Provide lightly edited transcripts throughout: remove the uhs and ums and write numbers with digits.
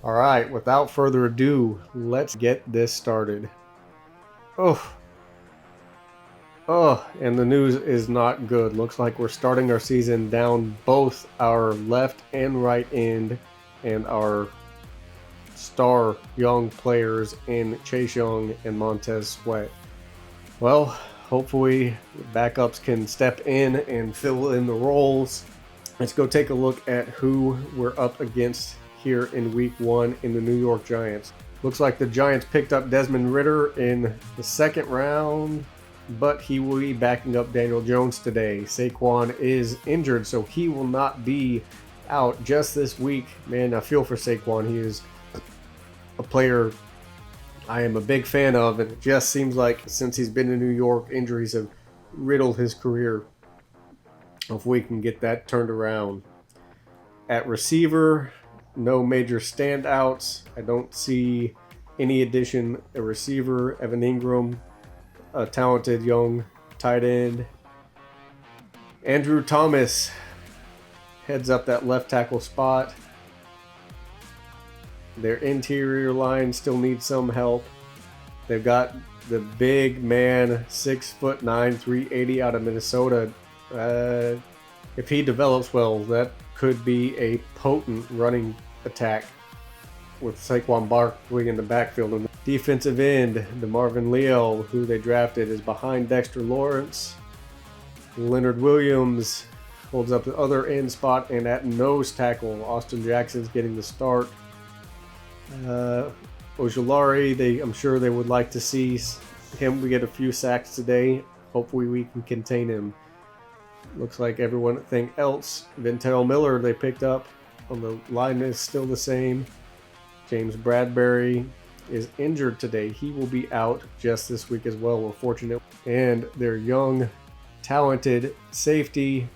All right, without further ado, let's get this started. Oh, and the news is not good. Looks like we're starting our season down both our left and right end and our star young players in Chase Young and Montez Sweat. Well, hopefully backups can step in and fill in the roles. Let's go take a look at who we're up against here in week one in the New York Giants. Looks like the Giants picked up Desmond Ridder in the second round, but he will be backing up Daniel Jones today. Saquon is injured, so he will not be out just this week. Man, I feel for Saquon. He is a player I am a big fan of, and it just seems like since he's been in New York, injuries have riddled his career. If we can get that turned around. At receiver, no major standouts. I don't see any addition at receiver. Evan Ingram, a talented young tight end. Andrew Thomas heads up that left tackle spot. Their interior line still needs some help. They've got the big man, 6'9", 380 out of Minnesota. If he develops well, that could be a potent running attack with Saquon Barkley in the backfield. And the defensive end, DeMarvin Leal, who they drafted, is behind Dexter Lawrence. Leonard Williams holds up the other end spot, and at nose tackle, Austin Jackson's getting the start. Ojulari, I'm sure they would like to see him. We get a few sacks today. Hopefully we can contain him. Looks like everything else. Ventel Miller they picked up on the line is still the same. James Bradbury is injured today. He will be out just this week as well. We're fortunate. And their young, talented safety.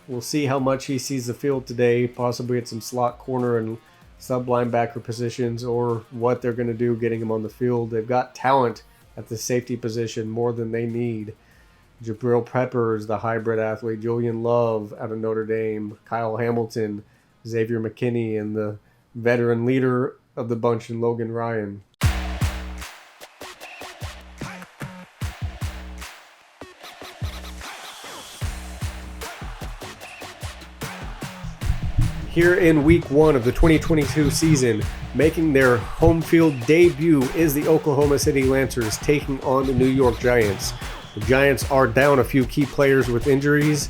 We'll see how much he sees the field today. Possibly at some slot corner and sub linebacker positions, or what they're going to do getting him on the field. They've got talent at the safety position more than they need. Jabril Peppers, the hybrid athlete, Julian Love out of Notre Dame, Kyle Hamilton, Xavier McKinney, and the veteran leader of the bunch in Logan Ryan. Here in week one of the 2022 season, making their home field debut is the Oklahoma City Lancers taking on the New York Giants. The Giants are down a few key players with injuries.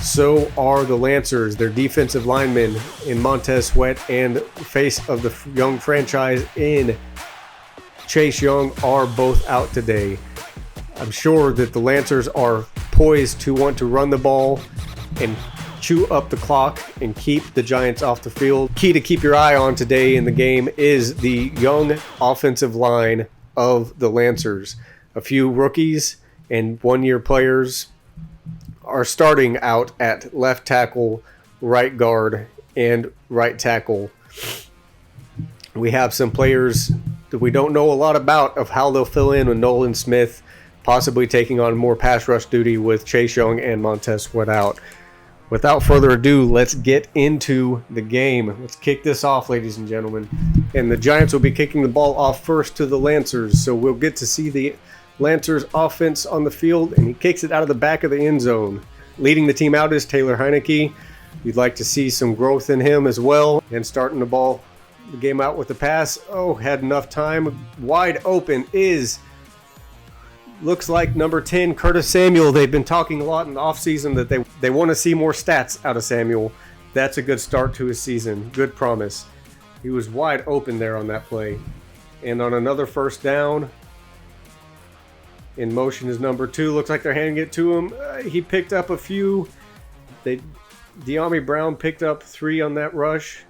So are the Lancers. Their defensive linemen in Montez Sweat and face of the young franchise in Chase Young are both out today. I'm sure that the Lancers are poised to want to run the ball and chew up the clock and keep the Giants off the field. Key to keep your eye on today in the game is the young offensive line of the Lancers. A few rookies and one-year players are starting out at left tackle, right guard, and right tackle. We have some players that we don't know a lot about of how they'll fill in with Nolan Smith, possibly taking on more pass rush duty with Chase Young and Montez Sweat out. Without further ado, let's get into the game. Let's kick this off, ladies and gentlemen. And the Giants will be kicking the ball off first to the Lancers, so we'll get to see the Lancers offense on the field, and he kicks it out of the back of the end zone. Leading the team out is Taylor Heineke. You'd like to see some growth in him as well. And starting the game out with the pass. Oh, had enough time. Wide open looks like number 10, Curtis Samuel. They've been talking a lot in the offseason that they want to see more stats out of Samuel. That's a good start to his season. Good promise. He was wide open there on that play. And on another first down, in motion is number 2. Looks like they're handing it to him. He picked up a few. De'Ami Brown picked up 3 on that rush.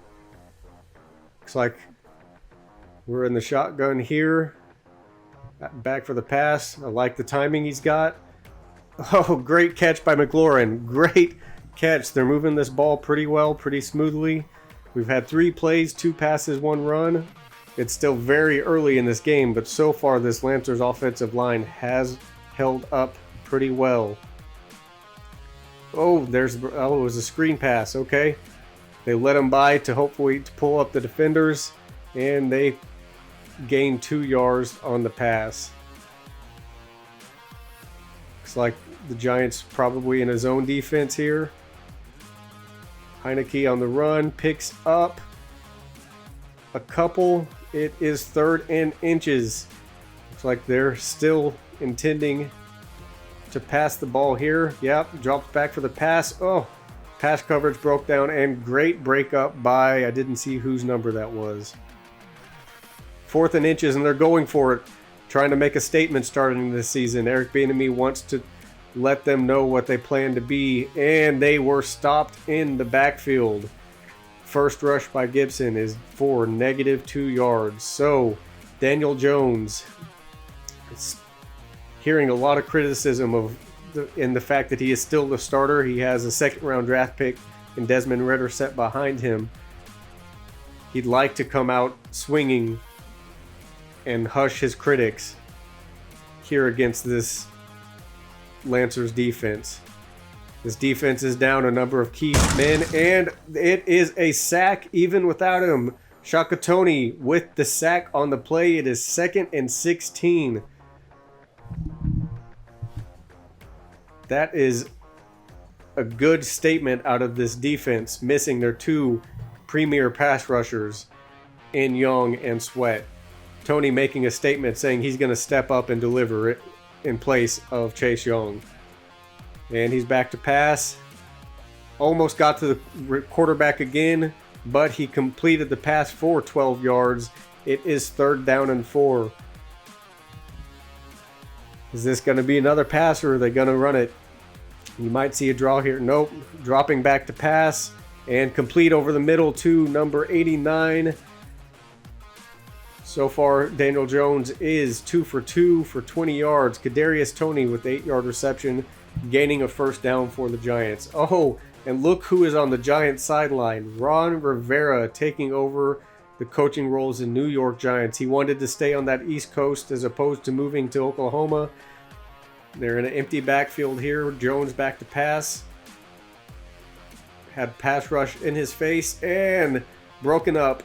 Looks like we're in the shotgun here. Back for the pass. I like the timing he's got. Oh, great catch by McLaurin. Great catch. They're moving this ball pretty well, pretty smoothly. We've had 3 plays, 2 passes, 1 run. It's still very early in this game, but so far this Lancers offensive line has held up pretty well. Oh, it was a screen pass. Okay. They let him by to hopefully pull up the defenders. and they gained 2 yards on the pass. Looks like the Giants probably in a zone defense here. Heineke on the run, picks up a couple. It is 3rd and inches. Looks like they're still intending to pass the ball here. Yep, drops back for the pass. Oh, pass coverage broke down, and great breakup by, I didn't see whose number that was. 4th and inches, and they're going for it, trying to make a statement starting this season. Eric Bieniemy wants to let them know what they plan to be, and they were stopped in the backfield. First rush by Gibson is for -2 yards. So Daniel Jones is hearing a lot of criticism in the fact that he is still the starter. He has a 2nd-round draft pick in Desmond Ridder set behind him. He'd like to come out swinging and hush his critics here against this Lancers defense. This defense is down a number of key men, and it is a sack even without him. Shaka Toney with the sack on the play. It is 2nd and 16. That is a good statement out of this defense, missing their 2 premier pass rushers in Young and Sweat. Toney making a statement saying he's going to step up and deliver it in place of Chase Young. And he's back to pass. Almost got to the quarterback again, but he completed the pass for 12 yards. It is 3rd down and 4. Is this going to be another pass, or are they going to run it? You might see a draw here. Nope. Dropping back to pass and complete over the middle to number 89. So far, Daniel Jones is 2 for 2 for 20 yards. Kadarius Toney with 8-yard reception, gaining a 1st down for the Giants. Oh, and look who is on the Giants sideline. Ron Rivera taking over the coaching roles in New York Giants. He wanted to stay on that East Coast as opposed to moving to Oklahoma. They're in an empty backfield here. Jones back to pass. Had pass rush in his face and broken up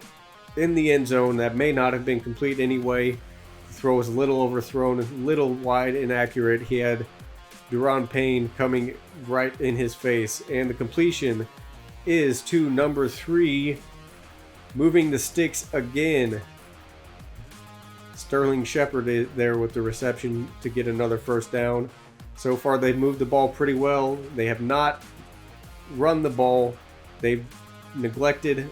in the end zone. That may not have been complete anyway. The throw was a little overthrown, a little wide, inaccurate. He had Duron Payne coming right in his face, and the completion is to number 3, moving the sticks again. Sterling Shepard is there with the reception to get another 1st down. So far, they've moved the ball pretty well. They have not run the ball. They've neglected.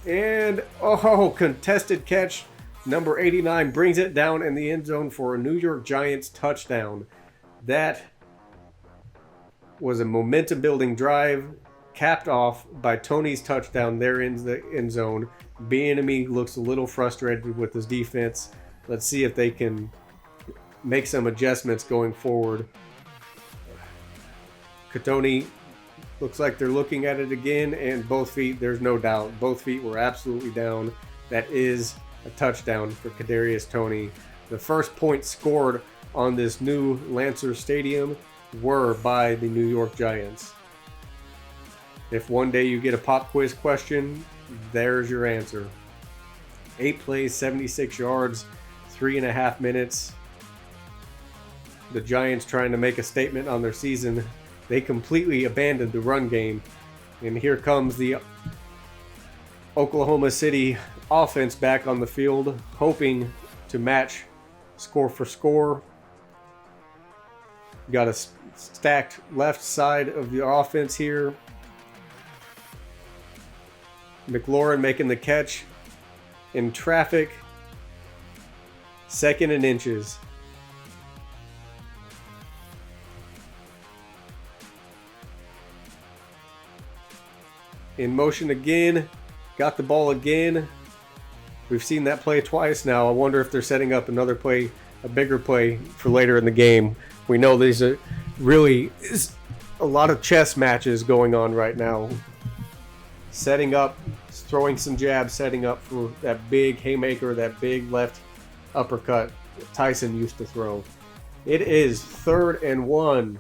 And, contested catch. Number 89 brings it down in the end zone for a New York Giants touchdown. That was a momentum-building drive, capped off by Toney's touchdown there in the end zone. Bieniemy looks a little frustrated with his defense. Let's see if they can make some adjustments going forward. Toney looks like they're looking at it again, and both feet, there's no doubt, both feet were absolutely down. That is a touchdown for Kadarius Toney. The first points scored on this new Lancer Stadium were by the New York Giants. If one day you get a pop quiz question, there's your answer. 8 plays, 76 yards, 3.5 minutes. The Giants trying to make a statement on their season. They completely abandoned the run game. And here comes the Oklahoma City offense back on the field, hoping to match score for score. Got a stacked left side of the offense here. McLaurin making the catch in traffic. 2nd and inches. In motion again. Got the ball again. We've seen that play twice now. I wonder if they're setting up another play, a bigger play for later in the game. We know these are really a lot of chess matches going on right now. Setting up, throwing some jabs, setting up for that big haymaker, that big left uppercut that Tyson used to throw. It is 3rd and 1.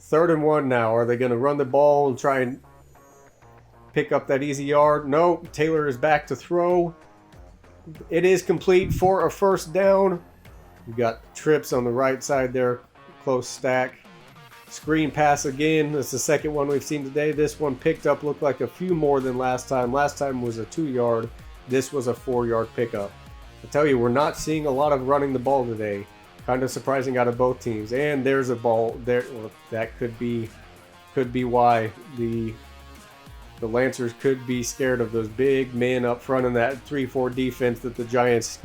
3rd and 1 now. Are they going to run the ball and try and pick up that easy yard. No, Taylor is back to throw. It is complete for a first down. We got trips on the right side there, close stack. Screen pass again. That's the second one we've seen today. This one picked up, looked like a few more than last time. Last time was a 2-yard. This was a 4-yard pickup. I tell you, we're not seeing a lot of running the ball today. Kind of surprising out of both teams. And there's a ball there. Well, that could be why the Lancers could be scared of those big men up front in that 3-4 defense that the Giants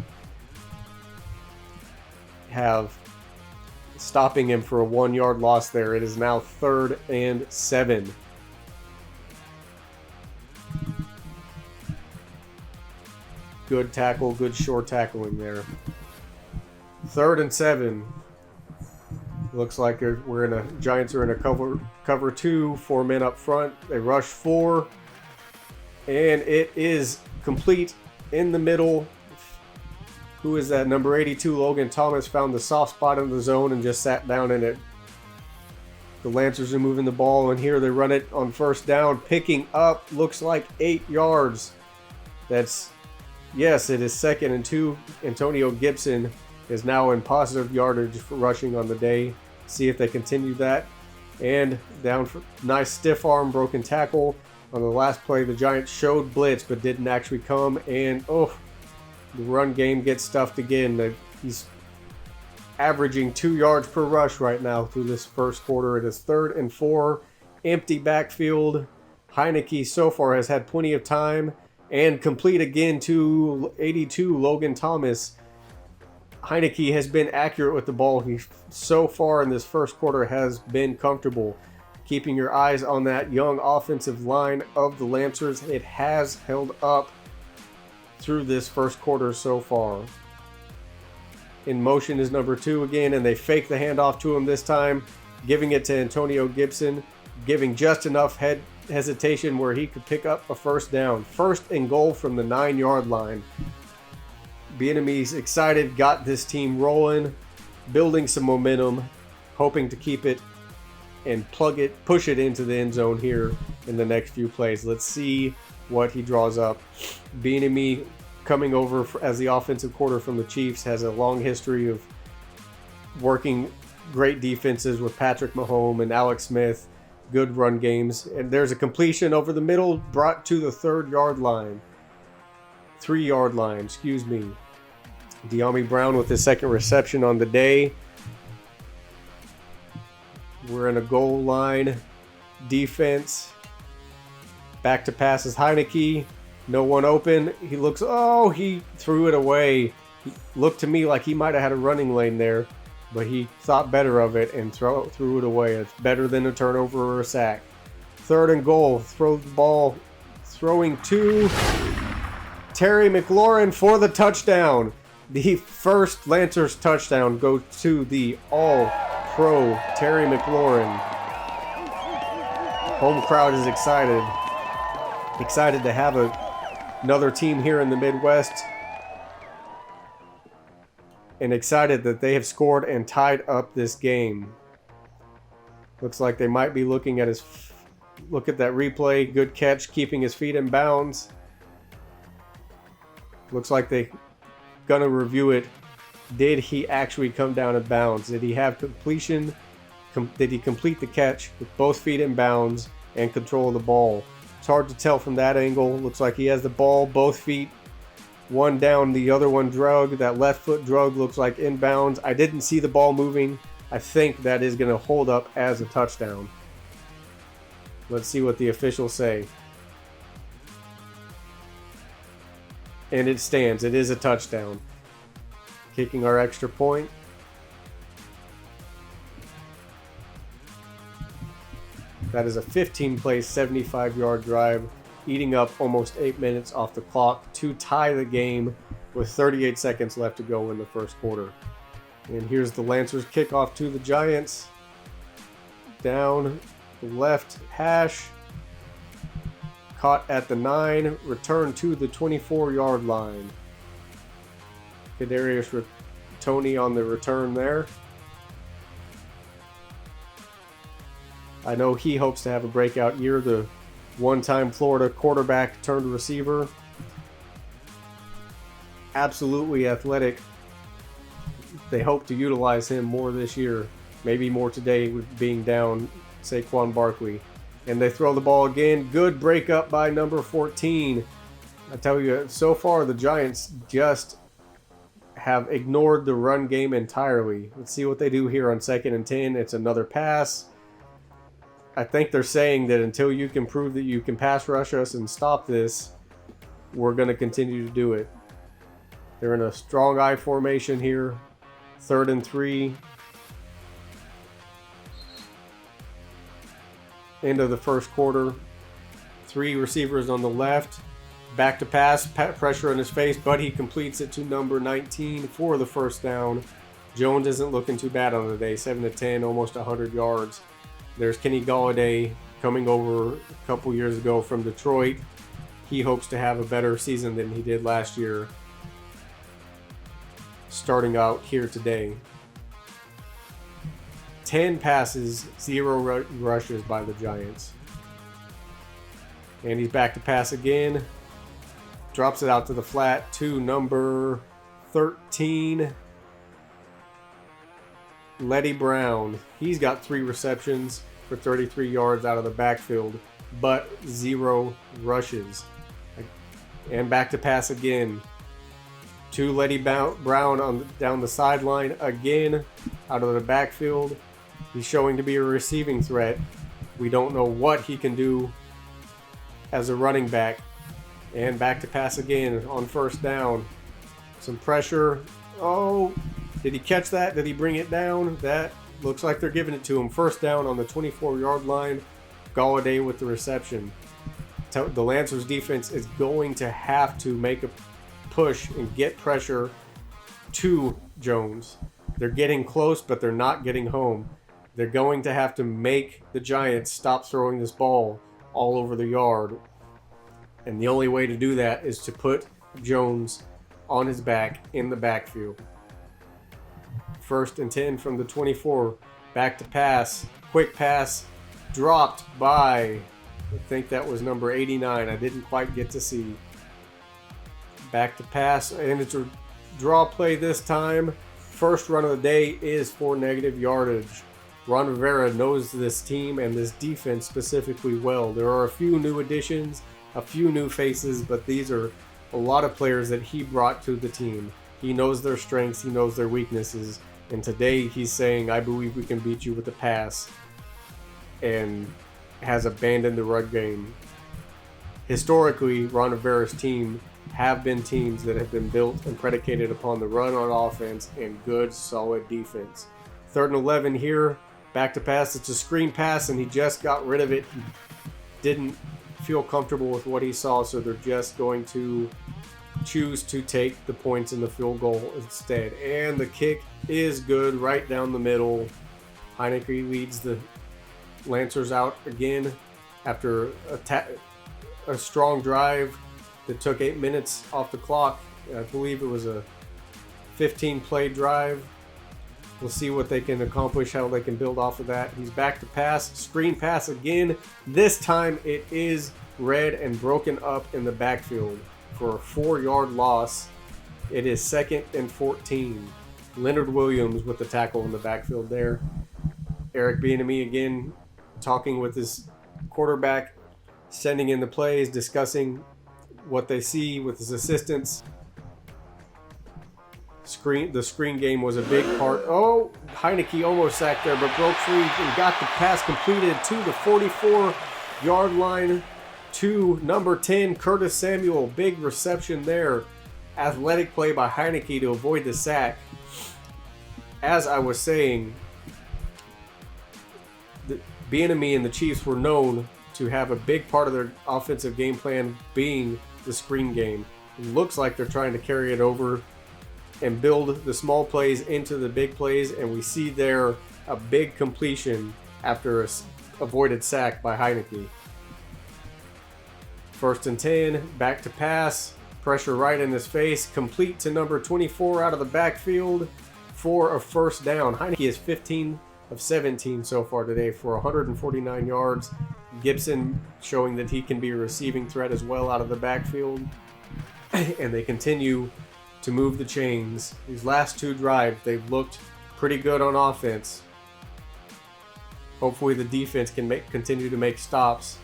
have, stopping him for a 1-yard loss there. It is now 3rd and 7. Good tackle, good short tackling there. 3rd and 7. Looks like Giants are in a cover 2, 4 men up front. They rush 4, and it is complete in the middle. Who is that? Number 82, Logan Thomas, found the soft spot in the zone and just sat down in it. The Lancers are moving the ball, and here they run it on first down, picking up, looks like 8 yards. Yes, it is 2nd and 2. Antonio Gibson is now in positive yardage for rushing on the day. See if they continue that. And down for nice stiff arm, broken tackle. On the last play, the Giants showed blitz but didn't actually come. And the run game gets stuffed again. He's averaging 2 yards per rush right now through this first quarter. It is 3rd and 4. Empty backfield. Heineke so far has had plenty of time. And complete again to 82, Logan Thomas. Heineke has been accurate with the ball. He so far in this first quarter has been comfortable. Keeping your eyes on that young offensive line of the Lancers. It has held up through this first quarter so far. In motion is number 2 again, and they fake the handoff to him this time, giving it to Antonio Gibson, giving just enough hesitation where he could pick up a first down. 1st and goal from the 9-yard line. Bieniemy's excited, got this team rolling, building some momentum, hoping to keep it and push it into the end zone here in the next few plays. Let's see what he draws up. Bieniemy, coming over as the offensive coordinator from the Chiefs, has a long history of working great defenses with Patrick Mahomes and Alex Smith. Good run games. And there's a completion over the middle, brought to the 3-yard line. 3-yard line, excuse me. De'Ami Brown with his 2nd reception on the day. We're in a goal line defense. Back to passes Heineke. No one open. He threw it away. He looked to me like he might have had a running lane there, but he thought better of it and threw it away. It's better than a turnover or a sack. 3rd and goal. Throw the ball. Throwing to Terry McLaurin for the touchdown. The first Lancers touchdown goes to the All-Pro Terry McLaurin. Home crowd is excited. Excited to have another team here in the Midwest. And excited that they have scored and tied up this game. Looks like they might be looking at look at that replay. Good catch, keeping his feet in bounds. Looks like they're going to review it. Did he actually come down in bounds? Did he have completion? Did he complete the catch with both feet in bounds and control of the ball? It's hard to tell from that angle. Looks like he has the ball, both feet. One down, the other one drug. That left foot drug looks like inbounds. I didn't see the ball moving. I think that is going to hold up as a touchdown. Let's see what the officials say. And it stands. It is a touchdown. Kicking our extra point. That is a 15-play, 75-yard drive, eating up almost 8 minutes off the clock to tie the game with 38 seconds left to go in the first quarter. And here's the Lancers kickoff to the Giants. Down the left hash. Caught at the 9, return to the 24-yard line. Kadarius Toney on the return there. I know he hopes to have a breakout year. The One-time Florida quarterback turned receiver. Absolutely athletic. They hope to utilize him more this year. Maybe more today with being down Saquon Barkley. And they throw the ball again. Good breakup by number 14. I tell you, so far the Giants just have ignored the run game entirely. Let's see what they do here on 2nd and 10. It's another pass. I think they're saying that until you can prove that you can pass rush us and stop this, we're going to continue to do it. They're in a strong I formation here. 3rd and 3. End of the first quarter. 3 receivers on the left. Back to pass, pressure in his face, but he completes it to number 19 for the first down. Jones isn't looking too bad on the day. 7 to 10, almost 100 yards. There's Kenny Golladay coming over a couple years ago from Detroit. He hopes to have a better season than he did last year. Starting out here today. 10 passes, 0 rushes by the Giants. And he's back to pass again. Drops it out to the flat to number 13. Letty Brown. He's got 3 receptions for 33 yards out of the backfield, but 0 rushes. And back to pass again. To Letty Brown down the sideline again, out of the backfield. He's showing to be a receiving threat. We don't know what he can do as a running back. And back to pass again on first down. Some pressure. Oh, did he catch that? Did he bring it down? That looks like they're giving it to him. First down on the 24-yard line. Golladay with the reception. The Lancers defense is going to have to make a push and get pressure to Jones. They're getting close, but they're not getting home. They're going to have to make the Giants stop throwing this ball all over the yard. And the only way to do that is to put Jones on his back in the backfield. 1st and 10 from the 24. Back to pass. Quick pass. Dropped by, I think that was number 89. I didn't quite get to see. Back to pass. And it's a draw play this time. First run of the day is for negative yardage. Ron Rivera knows this team and this defense specifically well. There are a few new additions, a few new faces, but these are a lot of players that he brought to the team. He knows their strengths, he knows their weaknesses, and today he's saying, I believe we can beat you with the pass, and has abandoned the run game. Historically, Ron Rivera's team have been teams that have been built and predicated upon the run on offense and good, solid defense. 3rd and 11 here. Back to pass. It's a screen pass, and he just got rid of it. He didn't feel comfortable with what he saw, so they're just going to choose to take the points in the field goal instead. And the kick is good right down the middle. Heineke leads the Lancers out again after a strong drive that took 8 minutes off the clock. I believe it was a 15-play drive. We'll see what they can accomplish, how they can build off of that. He's back to pass. Screen pass again. This time it is read and broken up in the backfield for a 4-yard loss. It is 2nd and 14. Leonard Williams with the tackle in the backfield there. Eric Bieniemy again talking with his quarterback, sending in the plays, discussing what they see with his assistants. The screen game was a big part. Oh, Heineke almost sacked there, but broke free and got the pass completed to the 44-yard line to number 10, Curtis Samuel. Big reception there. Athletic play by Heineke to avoid the sack. As I was saying, Bieniemy and the Chiefs were known to have a big part of their offensive game plan being the screen game. It looks like they're trying to carry it over and build the small plays into the big plays, and we see there a big completion after a avoided sack by Heineke. 1st and 10, back to pass, pressure right in his face, complete to number 24 out of the backfield for a first down. Heineke is 15 of 17 so far today for 149 yards Gibson showing that he can be a receiving threat as well out of the backfield. And they continue to move the chains. These last two drives, they've looked pretty good on offense. Hopefully the defense can continue to make stops.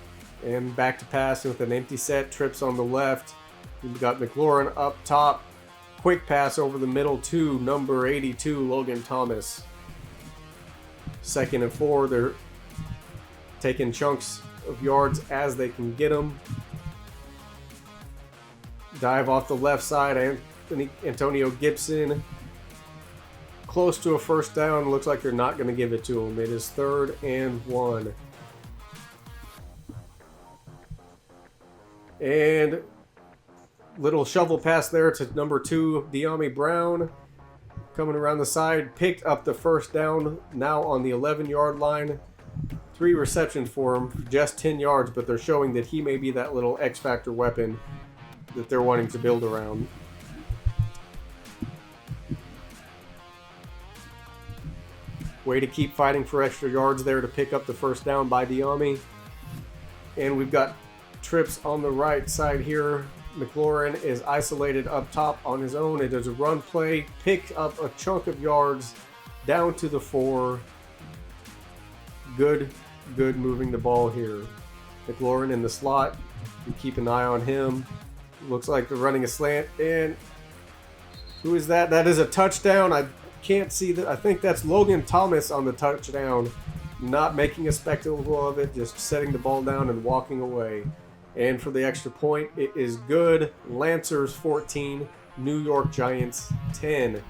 And back to pass with an empty set, trips on the left. We've got McLaurin up top. Quick pass over the middle to number 82, Logan Thomas. 2nd and 4. They're taking chunks of yards as they can get them. Dive off the left side. Antonio Gibson close to a first down. Looks like they're not going to give it to him. It is 3rd and 1. And little shovel pass there to number 2, De'Ami Brown. Coming around the side, picked up the first down, now on the 11-yard line. 3 receptions for him, just 10 yards, but they're showing that he may be that little X-Factor weapon that they're wanting to build around. Way to keep fighting for extra yards there to pick up the first down by De'Ami. And we've got trips on the right side here. McLaurin is isolated up top on his own. It is a run play. Picked up a chunk of yards down to the 4. Good moving the ball here. McLaurin in the slot. You keep an eye on him. Looks like they're running a slant. And who is that? That is a touchdown. I can't see that. I think that's Logan Thomas on the touchdown. Not making a spectacle of it. Just setting the ball down and walking away. And for the extra point, it is good. Lancers 14, New York Giants 10.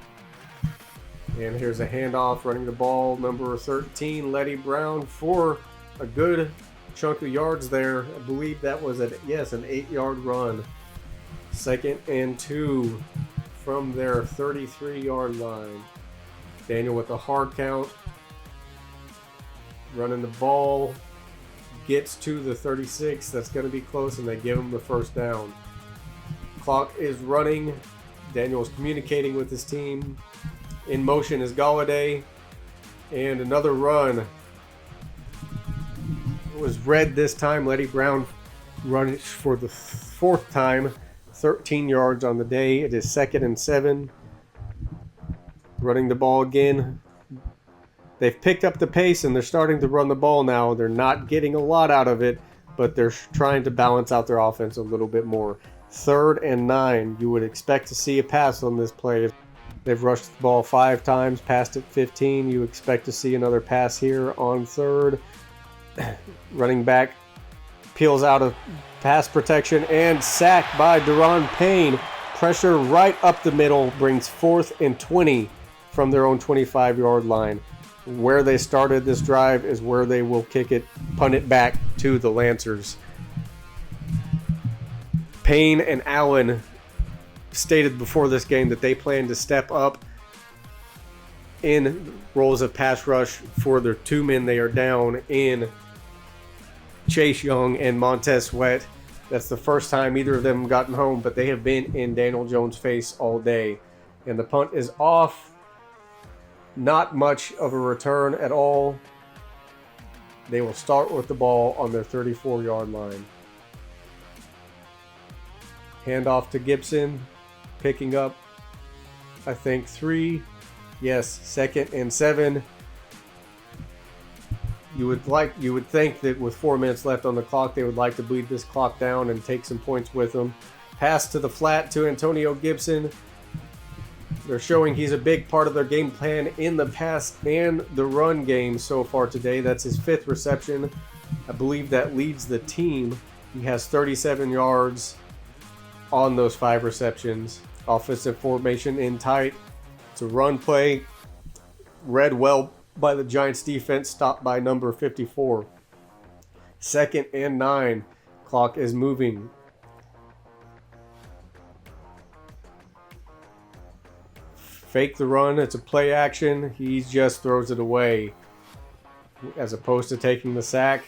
And here's a handoff, running the ball, number 13, Letty Brown, for a good chunk of yards there. I believe that was an 8-yard run. 2nd and 2 from their 33-yard line. Daniel with a hard count. Running the ball. Gets to the 36. That's going to be close, and they give him the first down. Clock is running. Daniel's communicating with his team. In motion is Galladay. And another run. It was red this time. Letty Brown runs for the 4th time. 13 yards on the day. It is 2nd and 7. Running the ball again. They've picked up the pace and they're starting to run the ball now. They're not getting a lot out of it, but they're trying to balance out their offense a little bit more. 3rd and 9. You would expect to see a pass on this play. They've rushed the ball 5 times, passed it 15. You expect to see another pass here on 3rd. Running back peels out of pass protection and sacked by Deron Payne. Pressure right up the middle brings 4th and 20 from their own 25-yard line. Where they started this drive is where they will kick it, punt it back to the Lancers. Payne and Allen stated before this game that they plan to step up in roles of pass rush for their 2 men they are down in Chase Young and Montez Sweat. That's the first time either of them have gotten home, but they have been in Daniel Jones' face all day. And the punt is off. Not much of a return at all. They will start with the ball on their 34-yard line. Handoff to Gibson. Picking up, I think, 3. Yes, 2nd and 7. You would think that with 4 minutes left on the clock, they would like to bleed this clock down and take some points with them. Pass to the flat to Antonio Gibson. They're showing he's a big part of their game plan in the pass and the run game so far today. That's his 5th reception. I believe that leads the team. He has 37 yards on those 5 receptions. Offensive formation in tight. It's a run play. Read well by the Giants defense, stopped by number 54. 2nd and 9. Clock is moving. Fake the run. It's a play action. He just throws it away. As opposed to taking the sack,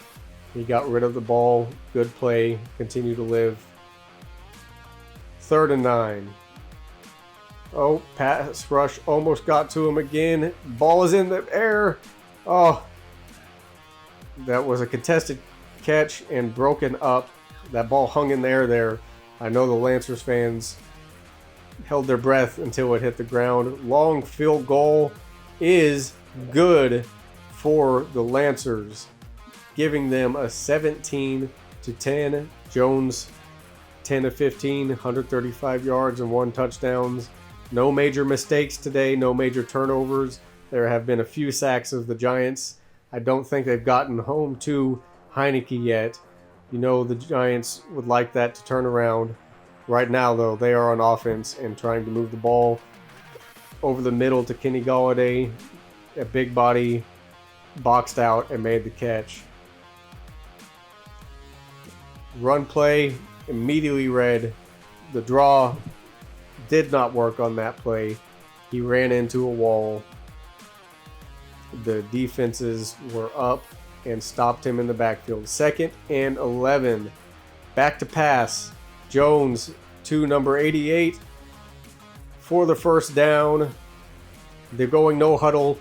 he got rid of the ball. Good play. Continue to live. 3rd and 9. Oh, pass rush almost got to him again. Ball is in the air. Oh, that was a contested catch and broken up. That ball hung in the air there. I know the Lancers fans held their breath until it hit the ground. Long field goal is good for the Lancers, giving them a 17-10. Jones 10-15, 135 yards and 1 touchdown. No major mistakes today, no major turnovers. There have been a few sacks of the Giants. I don't think they've gotten home to Heineke yet. You know the Giants would like that to turn around. Right now, though, they are on offense and trying to move the ball over the middle to Kenny Golladay. A big body boxed out and made the catch. Run play immediately read. The draw did not work on that play. He ran into a wall. The defenses were up and stopped him in the backfield. 2nd and 11. Back to pass. Jones to number 88 for the first down. They're going no huddle,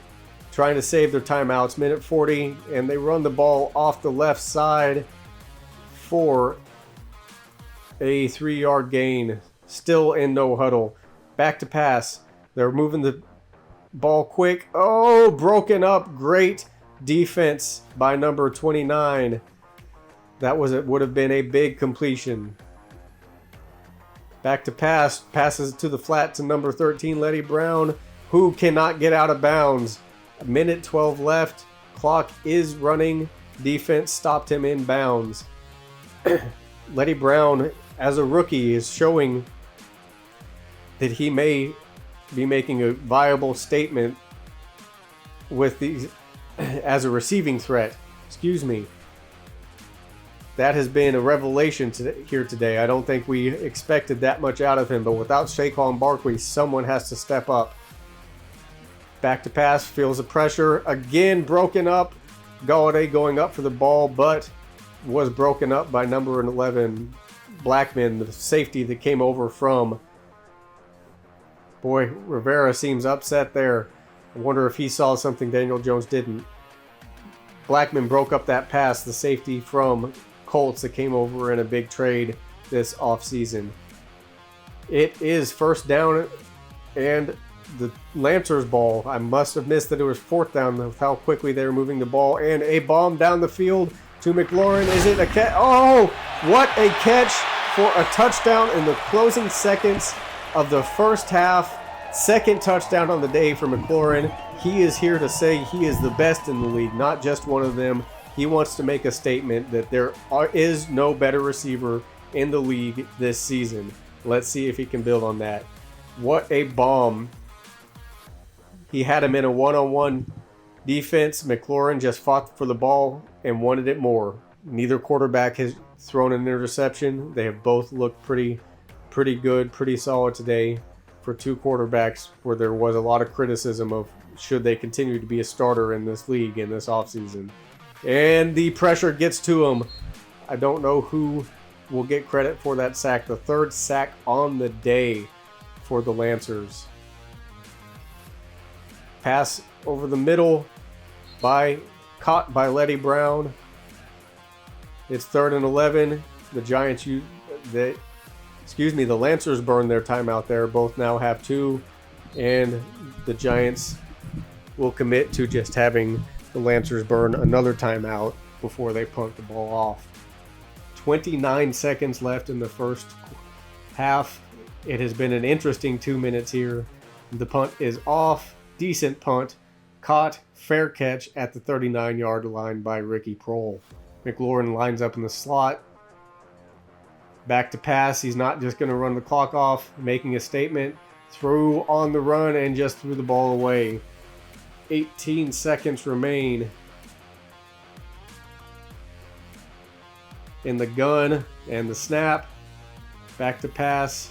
trying to save their timeouts. Minute 40, and they run the ball off the left side for a 3-yard gain. Still in no huddle. Back to pass. They're moving the ball quick. Oh, broken up. Great defense by number 29. That would have been a big completion. Back to pass. Passes to the flat to number 13, Letty Brown, who cannot get out of bounds. A minute 12 left. Clock is running. Defense stopped him in bounds. Letty Brown, as a rookie, is showing that he may be making a viable statement with these as a receiving threat. Excuse me. That has been a revelation here today. I don't think we expected that much out of him, but without Saquon Barkley, someone has to step up. Back to pass, feels the pressure. Again, broken up. Golladay going up for the ball, but was broken up by number 11, Blackman, the safety that came over from. Boy, Rivera seems upset there. I wonder if he saw something Daniel Jones didn't. Blackman broke up that pass, the safety from Colts that came over in a big trade this offseason. It is first down and the Lancers ball. I must have missed that it was 4th down with how quickly they were moving the ball, and a bomb down the field to McLaurin. Is it a catch? Oh, what a catch for a touchdown in the closing seconds of the first half. 2nd touchdown on the day for McLaurin. He is here to say he is the best in the league, not just one of them. He wants to make a statement that there is no better receiver in the league this season. Let's see if he can build on that. What a bomb. He had him in a one-on-one defense. McLaurin just fought for the ball and wanted it more. Neither quarterback has thrown an interception. They have both looked pretty good, pretty solid today for two quarterbacks where there was a lot of criticism of should they continue to be a starter in this league in this offseason. And the pressure gets to him. I don't know who will get credit for that sack. The 3rd sack on the day for the Lancers. Pass over the middle caught by Letty Brown. It's 3rd and 11. The Lancers burned their timeout there. Both now have 2, and the Giants will commit to just having the Lancers burn another timeout before they punt the ball off. 29 seconds left in the first half. It has been an interesting 2 minutes here. The punt is off. Decent punt. Caught. Fair catch at the 39-yard line by Ricky Prohl. McLaurin lines up in the slot. Back to pass. He's not just going to run the clock off, making a statement. Threw on the run and just threw the ball away. 18 seconds remain. In the gun and the snap. Back to pass.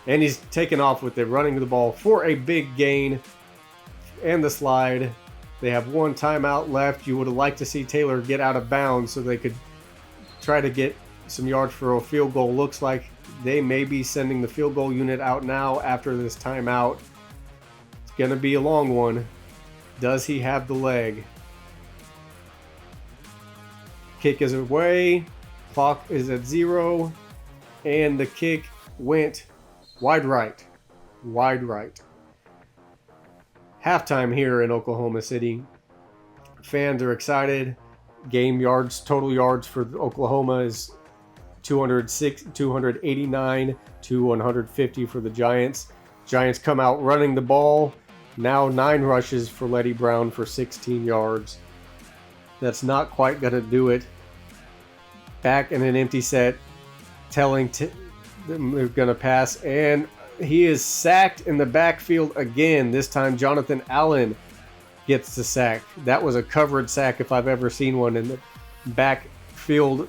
And he's taken off with it, running the ball for a big gain. And the slide. They have 1 timeout left. You would have liked to see Taylor get out of bounds so they could try to get some yards for a field goal. Looks like they may be sending the field goal unit out now after this timeout. It's going to be a long one. Does he have the leg? Kick is away. Clock is at 0. And the kick went wide right. Wide right. Halftime here in Oklahoma City. Fans are excited. Game yards, total yards for Oklahoma is 289 to 150 for the Giants. Giants come out running the ball. Now 9 rushes for Letty Brown for 16 yards. That's not quite going to do it. Back in an empty set, telling them they're going to pass. And he is sacked in the backfield again. This time Jonathan Allen gets the sack. That was a covered sack if I've ever seen one in the backfield.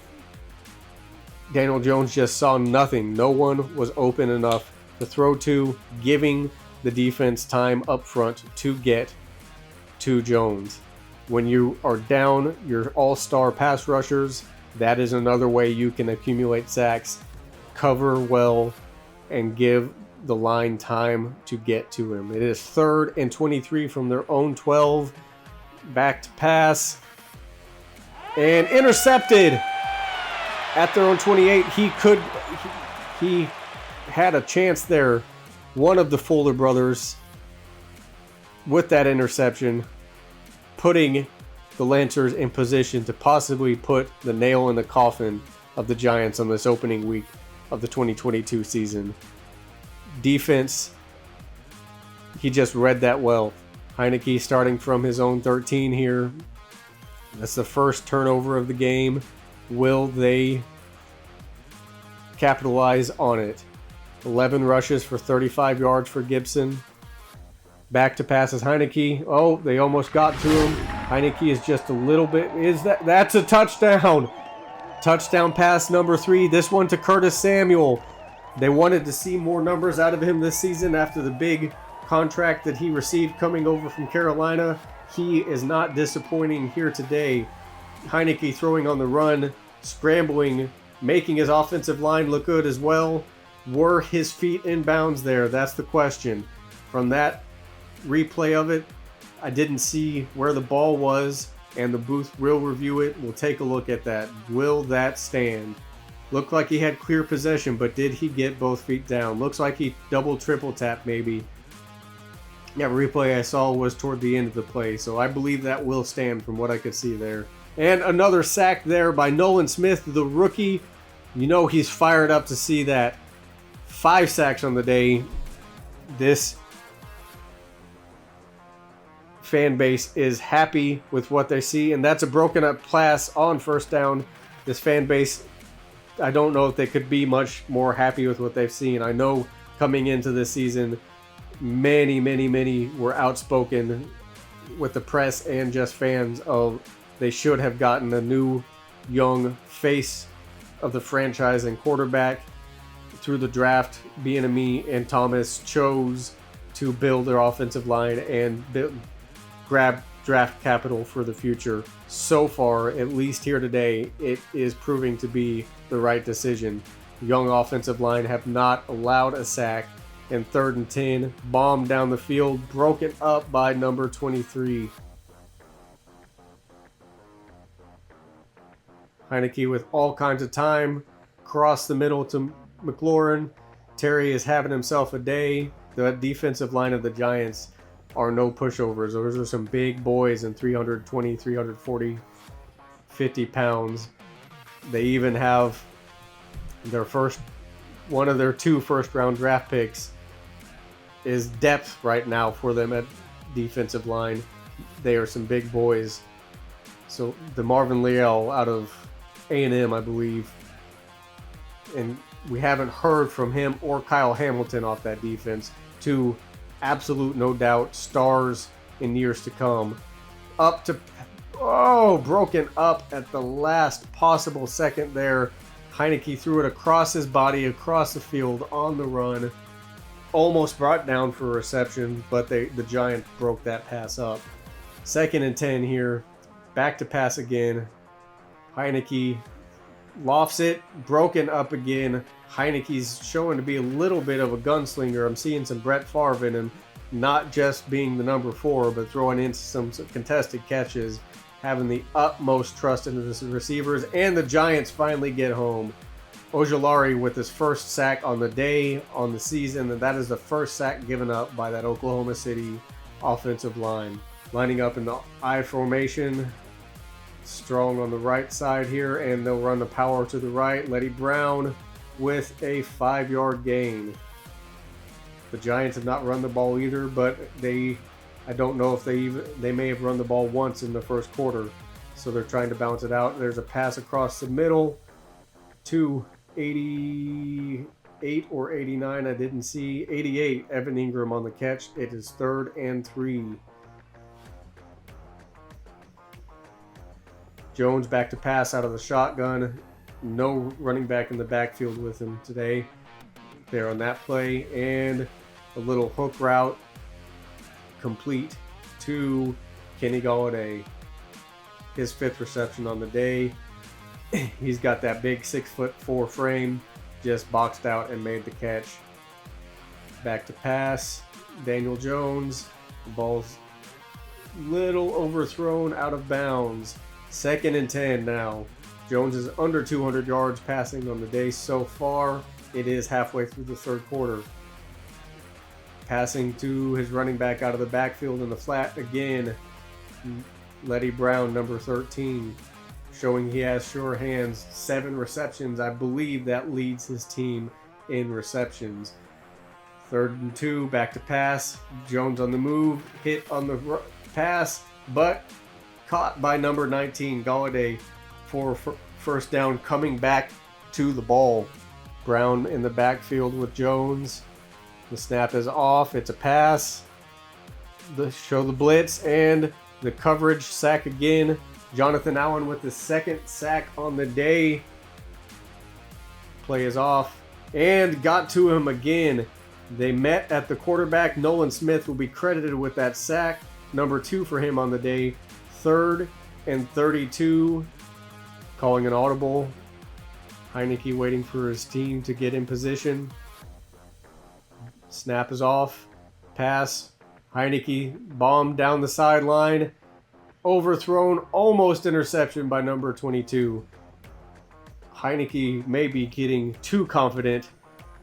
Daniel Jones just saw nothing. No one was open enough to throw to, giving the defense time up front to get to Jones. When you are down your all-star pass rushers, that is another way you can accumulate sacks. Cover well and give the line time to get to him. It is 3rd and 23 from their own 12. Back to pass. And intercepted at their own 28. He had a chance there. One of the Fuller brothers with that interception, putting the Lancers in position to possibly put the nail in the coffin of the Giants on this opening week of the 2022 season. Defense, he just read that well. Heineke starting from his own 13 here. That's the first turnover of the game. Will they capitalize on it? 11 rushes for 35 yards for Gibson. Back to passes Heineke. Oh, they almost got to him. Heineke is just a little bit. That's a touchdown. Touchdown pass number 3. This one to Curtis Samuel. They wanted to see more numbers out of him this season after the big contract that he received coming over from Carolina. He is not disappointing here today. Heineke throwing on the run, scrambling, making his offensive line look good as well. Were his feet in bounds there? That's the question. From that replay of it, I didn't see where the ball was, and the booth will review it. We'll take a look at that. Will that stand? Looked like he had clear possession, but did he get both feet down? Looks like he double, triple tapped maybe. Yeah, replay I saw was toward the end of the play, so I believe that will stand from what I could see there. And another sack there by Nolan Smith, the rookie. You know he's fired up to see that. 5 sacks on the day. This fan base is happy with what they see, and that's a broken up pass on first down. This fan base, I don't know if they could be much more happy with what they've seen. I know coming into this season, many were outspoken with the press and just fans of they should have gotten a new young face of the franchise and quarterback. Through the draft, Bieniemy and Thomas chose to build their offensive line and grab draft capital for the future. So far, at least here today, it is proving to be the right decision. The young offensive line have not allowed a sack. And 3rd and 10, bomb down the field, broken up by number 23. Heineke with all kinds of time, across the middle to McLaurin. Terry is having himself a day. The defensive line of the Giants are no pushovers. Those are some big boys in 320, 340, 50 pounds. They even have one of their 2 first-round draft picks is depth right now for them at defensive line. They are some big boys. So the Marvin Leal out of A&M, I believe. And we haven't heard from him or Kyle Hamilton off that defense. 2 absolute, no doubt, stars in years to come. Broken up at the last possible second there. Heineke threw it across his body, across the field, on the run. Almost brought down for a reception, but the Giants broke that pass up. 2nd and 10 here. Back to pass again. Heineke lofts it, broken up again. Heineke's showing to be a little bit of a gunslinger. I'm seeing some Brett Favre in him, not just being the number 4, but throwing in some contested catches. having the utmost trust into the receivers, and the Giants finally get home. Ojulari with his first sack on the day, on the season, and that is the first sack given up by that Oklahoma City offensive line. Lining up in the I formation, strong on the right side here, and they'll run the power to the right. Letty Brown with a 5-yard gain. The Giants have not run the ball either, but I don't know if they may have run the ball once in the first quarter, so they're trying to bounce it out. There's a pass across the middle to 88 or 89, I didn't see. 88, Evan Ingram on the catch. It is 3rd and 3. Jones back to pass out of the shotgun. No running back in the backfield with him today. There on that play, and a little hook route complete to Kenny Galladay. His 5th reception on the day. He's got that big 6'4" frame, just boxed out and made the catch. Back to pass, Daniel Jones. The ball's little overthrown, out of bounds. 2nd and 10 now. Jones is under 200 yards passing on the day so far. It is halfway through the 3rd quarter. Passing to his running back out of the backfield in the flat again. Letty Brown, number 13, showing he has sure hands. 7 receptions. I believe that leads his team in receptions. 3rd and 2, back to pass. Jones on the move, hit on the pass, but caught by number 19, Galladay, for first down, coming back to the ball. Brown in the backfield with Jones. The snap is off. It's a pass. Show the blitz and the coverage, sack again. Jonathan Allen with the 2nd sack on the day. Play is off and got to him again. They met at the quarterback. Nolan Smith will be credited with that sack. Number 2 for him on the day. 3rd and 32. Calling an audible. Heineke waiting for his team to get in position. Snap is off. Pass. Heineke bombed down the sideline. Overthrown. Almost interception by number 22. Heineke may be getting too confident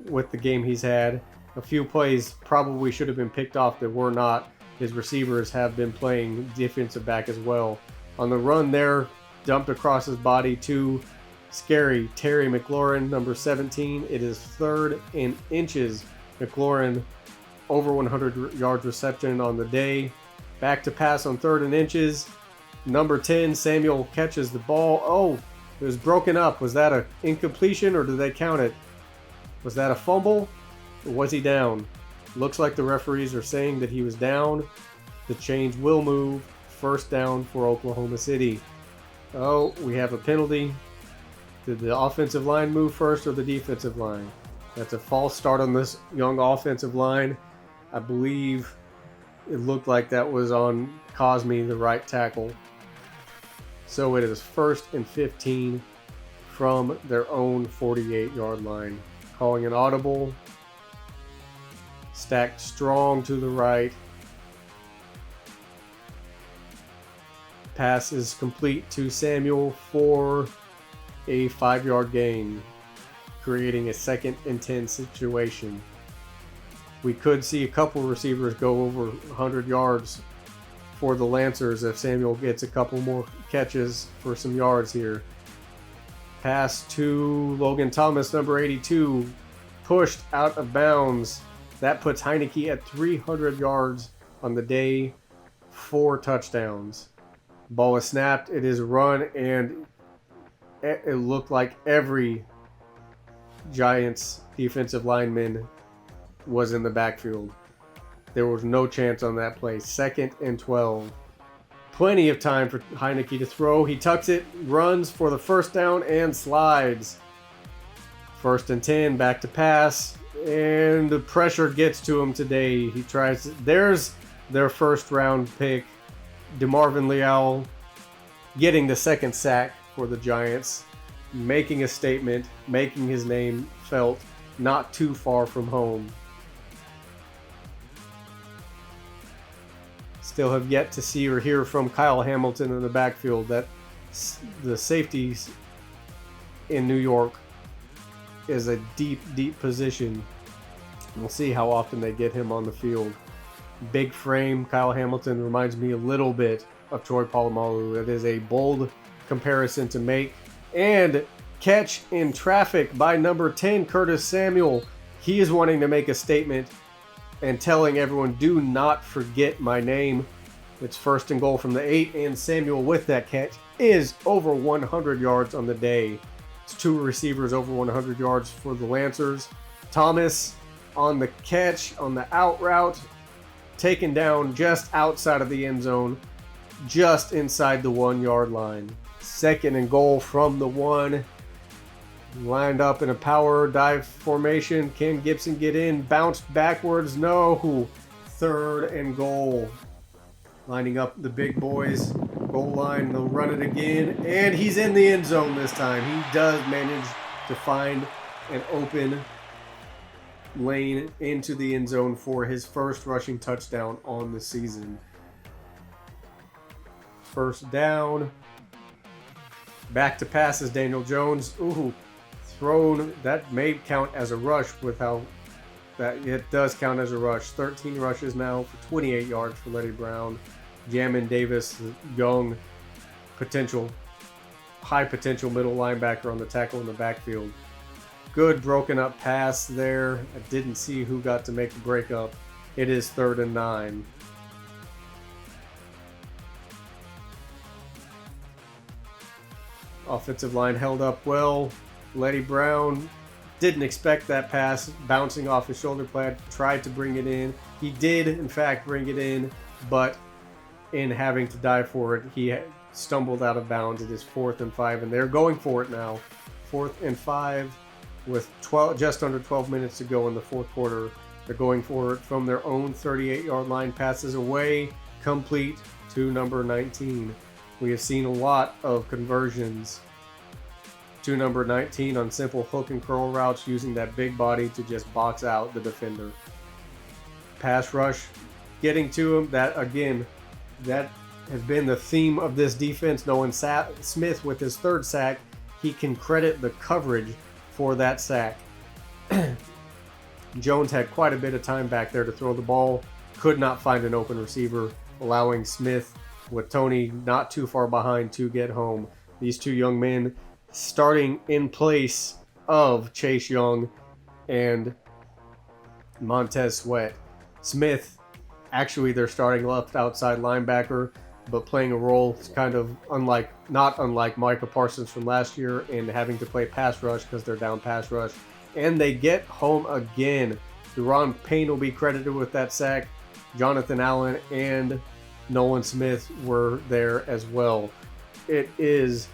with the game he's had. A few plays probably should have been picked off that were not. His receivers have been playing defensive back as well. On the run there, dumped across his body to scary Terry McLaurin, number 17. It is 3rd and inches. McLaurin over 100 yards reception on the day. Back to pass on 3rd and inches. Number 10, Samuel catches the ball. Oh, it was broken up. Was that an incompletion or did they count it? Was that a fumble or was he down? Looks like the referees are saying that he was down. The chains will move. First down for Oklahoma City. Oh, we have a penalty. Did the offensive line move first or the defensive line? That's a false start on this young offensive line. I believe it looked like that was on Cosme, the right tackle. So it is 1st and 15 from their own 48-yard line. Calling an audible. Stacked strong to the right. Pass is complete to Samuel for a 5-yard gain, creating a 2nd and 10 situation. We could see a couple receivers go over 100 yards for the Lancers if Samuel gets a couple more catches for some yards here. Pass to Logan Thomas, number 82, pushed out of bounds. That puts Heineke at 300 yards on the day, 4 touchdowns. Ball is snapped, it is run, and it looked like every Giants defensive lineman was in the backfield. There was no chance on that play. 2nd and 12. Plenty of time for Heineke to throw. He tucks it, runs for the first down, and slides. 1st and 10, back to pass, and the pressure gets to him today. He tries. There's their first round pick, DeMarvin Leal, getting the 2nd sack for the Giants, making a statement, making his name felt not too far from home. Still have yet to see or hear from Kyle Hamilton in the backfield. That the safeties in New York is a deep, deep position. We'll see how often they get him on the field. Big frame, Kyle Hamilton reminds me a little bit of Troy Polamalu. It is a bold comparison to make. And catch in traffic by number 10, Curtis Samuel. He is wanting to make a statement and telling everyone, do not forget my name. It's first and goal from the 8, and Samuel with that catch is over 100 yards on the day. It's 2 receivers over 100 yards for the Lancers. Thomas on the catch, on the out route, taken down just outside of the end zone, just inside the 1-yard line. Second and goal from the 1. Lined up in a power dive formation. Can Gibson get in? Bounced backwards. No. Third and goal. Lining up the big boys. Goal line. They'll run it again. And he's in the end zone this time. He does manage to find an open lane into the end zone for his first rushing touchdown on the season. First down. Back to passes. Daniel Jones. Thrown. That may count as a rush with how that it does count as a rush. 13 rushes now for 28 yards for Letty Brown. Jamin Davis, young high potential middle linebacker on the tackle in the backfield. Good broken up pass there. I didn't see who got to make the break up. It is 3rd and 9. Offensive line held up well. Letty Brown didn't expect that pass, bouncing off his shoulder pad, tried to bring it in. He did, in fact, bring it in, but in having to dive for it, he stumbled out of bounds. It is 4th and 5, and they're going for it now. 4th and 5 with just under 12 minutes to go in the fourth quarter. They're going for it from their own 38-yard line, passes away, complete to number 19. We have seen a lot of conversions to number 19 on simple hook and curl routes, using that big body to just box out the defender. Pass rush, getting to him. That has been the theme of this defense. Nolan Smith with his 3rd sack. He can credit the coverage for that sack. Jones had quite a bit of time back there to throw the ball. Could not find an open receiver, allowing Smith with Tony not too far behind to get home. These 2 young men starting in place of Chase Young and Montez Sweat. Smith, actually their starting left outside linebacker, but playing a role kind of not unlike Micah Parsons from last year, and having to play pass rush because they're down pass rush. And they get home again. Deron Payne will be credited with that sack. Jonathan Allen and Nolan Smith were there as well. It is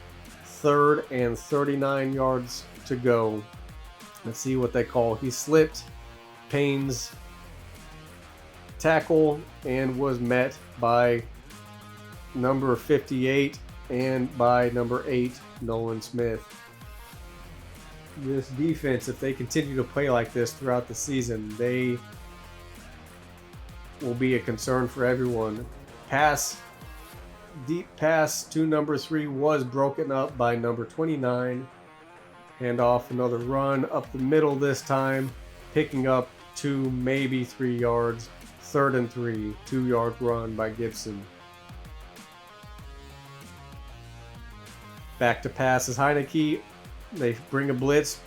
3rd and 39 yards to go. Let's see what they call. He slipped Payne's tackle and was met by number 58 and by number 8, Nolan Smith. This defense, if they continue to play like this throughout the season, they will be a concern for everyone. Deep pass to number 3 was broken up by number 29. Hand off, another run up the middle this time, picking up 2, maybe 3 yards. 3rd and 3, 2-yard run by Gibson. Back to pass is Heineke. They bring a blitz.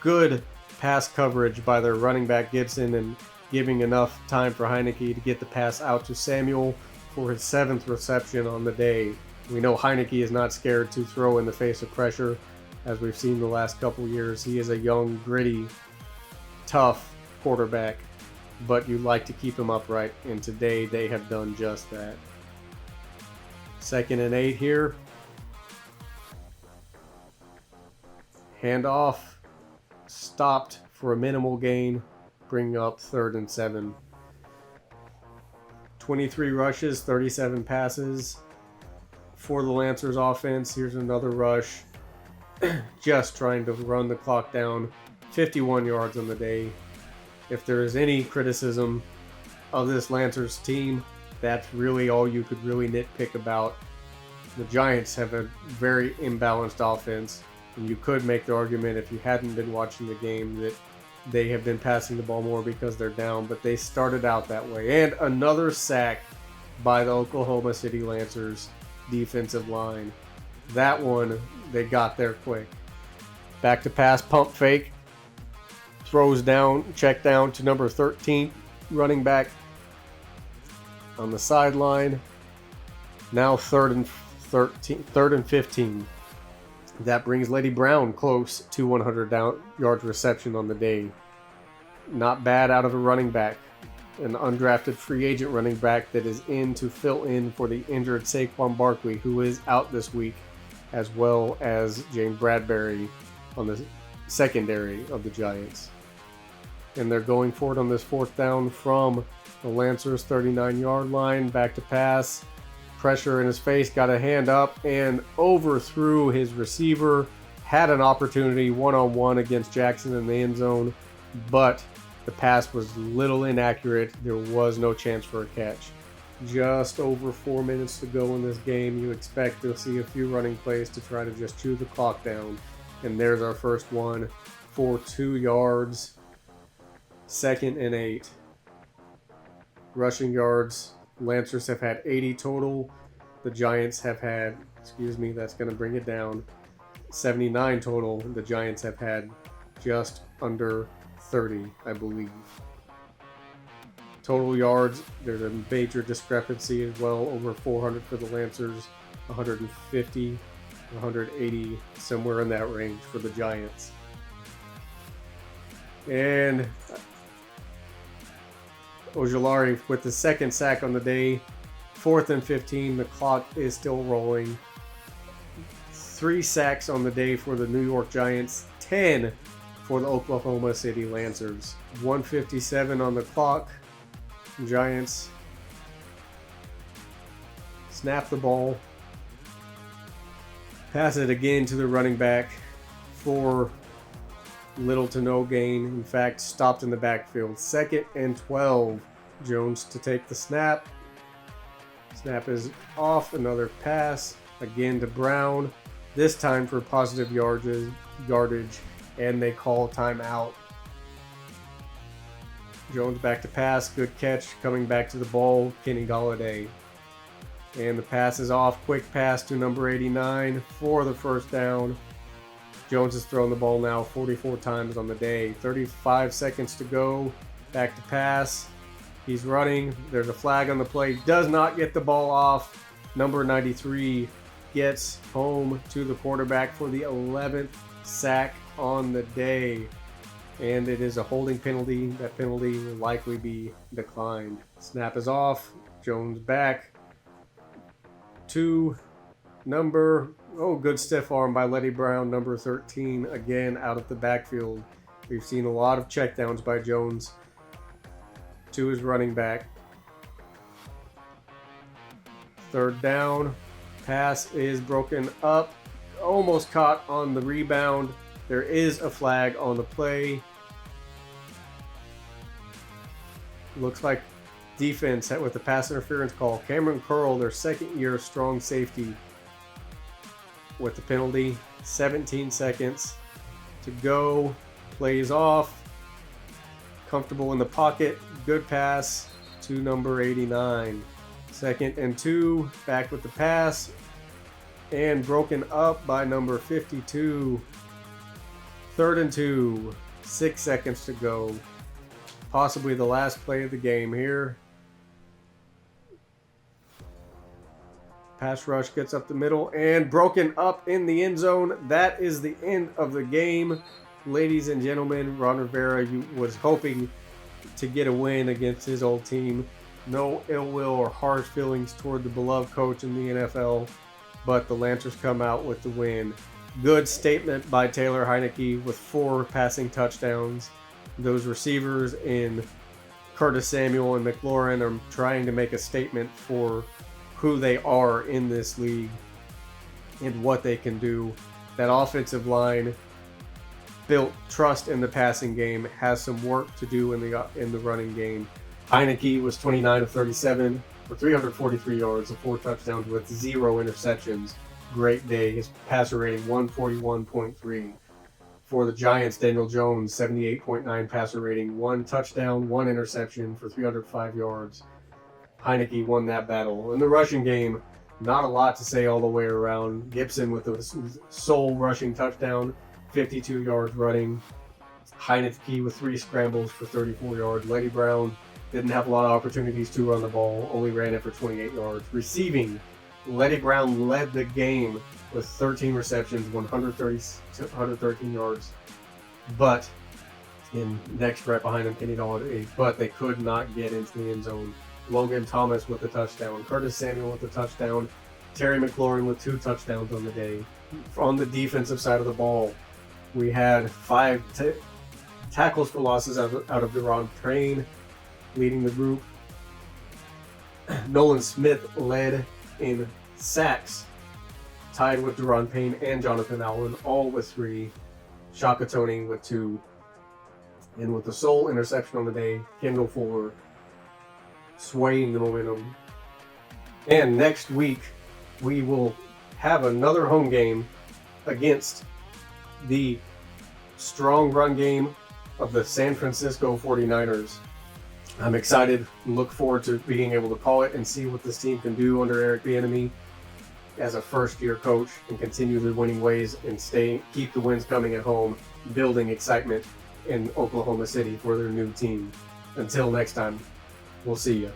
Good pass coverage by their running back Gibson, and giving enough time for Heineke to get the pass out to Samuel for his 7th reception on the day. We know Heineke is not scared to throw in the face of pressure, as we've seen the last couple years. He is a young, gritty, tough quarterback, but you like to keep him upright, and today they have done just that. 2nd and 8 here. Handoff, stopped for a minimal gain, bringing up 3rd and 7. 23 rushes, 37 passes for the Lancers offense. Here's another rush, just trying to run the clock down. 51 yards on the day. If there is any criticism of this Lancers team, That's really all you could really nitpick about. The Giants have a very imbalanced offense, and you could make the argument if you hadn't been watching the game that they have been passing the ball more because they're down, but they started out that way. And another sack by the Oklahoma City Lancers defensive line. That one, they got there quick. Back to pass, pump fake. Throws down, check down to number 13, running back on the sideline. Now third and 15. That brings Lady Brown close to 100 yards reception on the day. Not bad out of a running back. An undrafted free agent running back that is in to fill in for the injured Saquon Barkley, who is out this week, as well as James Bradbury on the secondary of the Giants. And they're going for it on this fourth down from the Lancers' 39-yard line. Back to pass. Pressure in his face, got a hand up and overthrew his receiver. Had an opportunity one-on-one against Jackson in the end zone, but the pass was little inaccurate. There was no chance for a catch. Just over 4 minutes to go in this game. You expect to see a few running plays to try to just chew the clock down. And there's our first one for 2 yards. 2nd and 8. Rushing yards. Lancers have had 80 total. The Giants have had, that's going to bring it down, 79 total. The Giants have had just under 30, I believe. Total yards, there's a major discrepancy as well. Over 400 for the Lancers, 150, 180, somewhere in that range for the Giants. And Ojulari with the second sack on the day. 4th and 15. The clock is still rolling. 3 sacks on the day for the New York Giants. 10 for the Oklahoma City Lancers. 1:57 on the clock. Giants snap the ball. Pass it again to the running back for little to no gain. In fact, stopped in the backfield. 2nd and 12. Jones to take the snap. Snap is off. Another pass. Again to Brown. This time for positive yardage. And they call timeout. Jones back to pass. Good catch. Coming back to the ball. Kenny Golladay. And the pass is off. Quick pass to number 89 for the first down. Jones has thrown the ball now 44 times on the day. 35 seconds to go. Back to pass. He's running. There's a flag on the play. Does not get the ball off. Number 93 gets home to the quarterback for the 11th sack on the day. And it is a holding penalty. That penalty will likely be declined. Snap is off. Jones back to good stiff arm by Letty Brown, number 13, again out of the backfield. We've seen a lot of checkdowns by Jones to his running back. 3rd down. Pass is broken up. Almost caught on the rebound. There is a flag on the play. Looks like defense with the pass interference call. Cameron Curl, their second-year strong safety, with the penalty. 17 seconds to go. Plays off. Comfortable in the pocket. Good pass to number 89. 2nd and 2. Back with the pass. And broken up by number 52. 3rd and 2. 6 seconds to go. Possibly the last play of the game here. Pass rush gets up the middle and broken up in the end zone. That is the end of the game. Ladies and gentlemen, Ron Rivera was hoping to get a win against his old team. No ill will or harsh feelings toward the beloved coach in the NFL, but the Lancers come out with the win. Good statement by Taylor Heineke with 4 passing touchdowns. Those receivers in Curtis Samuel and McLaurin are trying to make a statement for who they are in this league and what they can do. That offensive line built trust in the passing game, has some work to do in the running game. Heineke was 29 of 37, for 343 yards and 4 touchdowns with 0 interceptions. Great day. His passer rating 141.3. For the Giants, Daniel Jones, 78.9 passer rating, 1 touchdown, 1 interception for 305 yards. Heineke won that battle. In the rushing game, not a lot to say all the way around. Gibson with the sole rushing touchdown, 52 yards running. Heineke with 3 scrambles for 34 yards. Letty Brown didn't have a lot of opportunities to run the ball, only ran it for 28 yards. Receiving, Letty Brown led the game with 13 receptions, 113 yards. But next right behind him, Kenny Doll at 8. But they could not get into the end zone. Logan Thomas with the touchdown. Curtis Samuel with the touchdown. Terry McLaurin with 2 touchdowns on the day. On the defensive side of the ball, we had 5 tackles for losses out of Deron Payne leading the group. Nolan Smith led in sacks, tied with Deron Payne and Jonathan Allen, all with 3. Shaka Toney with 2. And with the sole interception on the day, Kendall Fuller swaying the momentum. And next week, we will have another home game against the strong run game of the San Francisco 49ers. I'm excited and look forward to being able to call it and see what this team can do under Eric Bieniemy as a first-year coach and continue the winning ways and keep the wins coming at home, building excitement in Oklahoma City for their new team. Until next time, we'll see you.